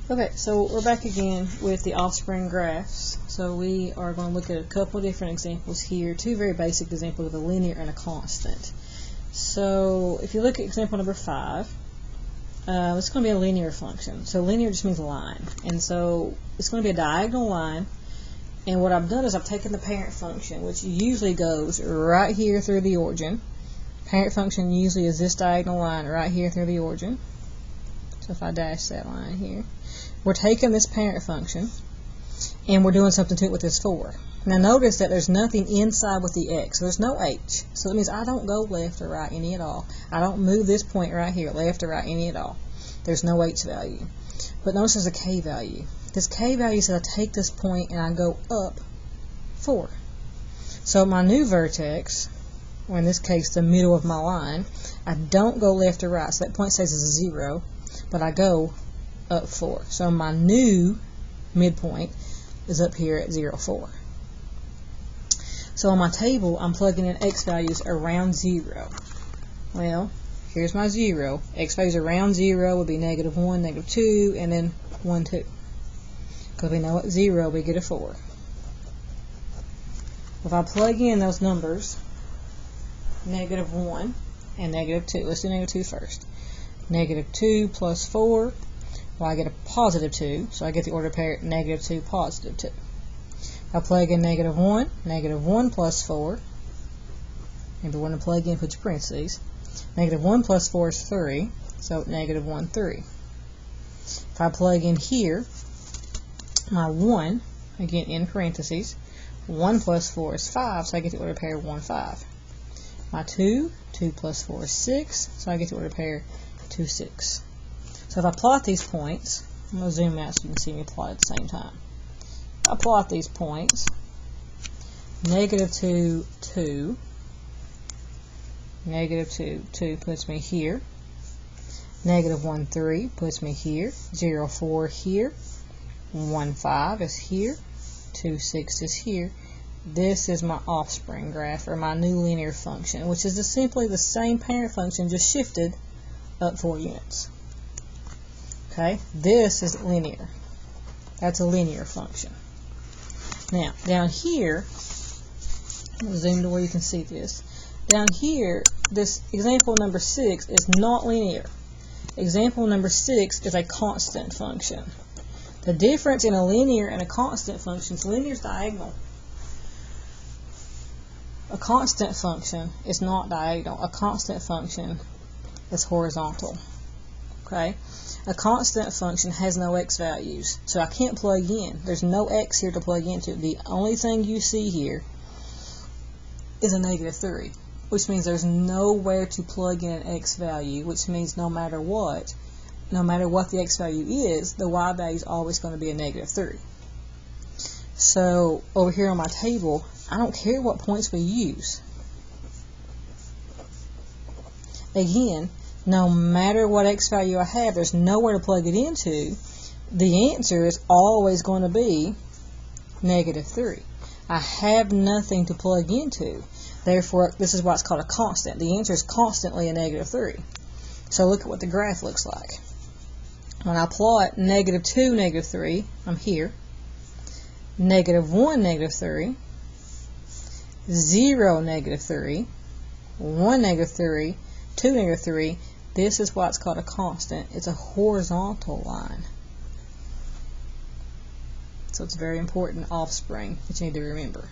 Okay, so we're back again with the offspring graphs. So we are going to look at a couple of different examples here, two very basic examples of a linear and a constant. So if you look at example number 5, it's going to be a linear function. So linear just means line, and so it's going to be a diagonal line. And what I've done is I've taken the parent function, which usually goes right here through the origin. Parent function usually is this diagonal line right here through the origin. So if I dash that line here, we're taking this parent function and we're doing something to it with this 4. Now notice that there's nothing inside with the x, so there's no h. So that means I don't go left or right any at all. I don't move this point right here, left or right any at all. There's no h value. But notice there's a k value. This k value says I take this point and I go up 4. So my new vertex, or in this case the middle of my line, I don't go left or right. So that point says it's 0, but I go up 4. So my new midpoint is up here at 0, 4. So on my table, I'm plugging in x values around 0. Well, here's my 0. X values around 0 would be -1, -2, and then 1, 2. Because we know at 0 we get a 4. If I plug in those numbers, -1 and -2, let's do -2 first. -2 plus 4, well, I get a positive 2, so I get the order pair -2, positive 2. I plug in -1, -1 plus 4. Remember, when I plug in, put your parentheses. -1 plus 4 is 3, so -1, 3. If I plug in here, my 1, again in parentheses, 1 plus 4 is 5, so I get the order pair 1, 5. My 2 plus 4 is 6, so I get the order pair 2, 6. So if I plot these points, I'm going to zoom out so you can see me plot at the same time. If I plot these points, -2, 2, -2, 2 puts me here, -1, 3 puts me here, 0, 4 here, 1, 5 is here, 2, 6 is here. This is my offspring graph, or my new linear function, which is simply the same parent function, just shifted up 4 units. Okay, this is linear. That's a linear function. Now, down here, I'm going to zoom to where you can see this. Down here, this example number 6 is not linear. Example number 6 is a constant function. The difference in a linear and a constant function is linear is diagonal. A constant function is not diagonal. A constant function is horizontal. Okay? A constant function has no x values, so I can't plug in. There's no x here to plug into. The only thing you see here is a -3, which means there's nowhere to plug in an x value, which means no matter what the x value is, the y value is always going to be a -3. So over here on my table, I don't care what points we use. Again, no matter what x value I have, there's nowhere to plug it into. The answer is always going to be -3. I have nothing to plug into. Therefore, this is why it's called a constant. The answer is constantly a -3. So look at what the graph looks like. When I plot -2, -3, I'm here. -1, -3. 0, -3. 1, -3. 2, -3. This is why it's called a constant. It's a horizontal line. So it's very important offspring that you need to remember.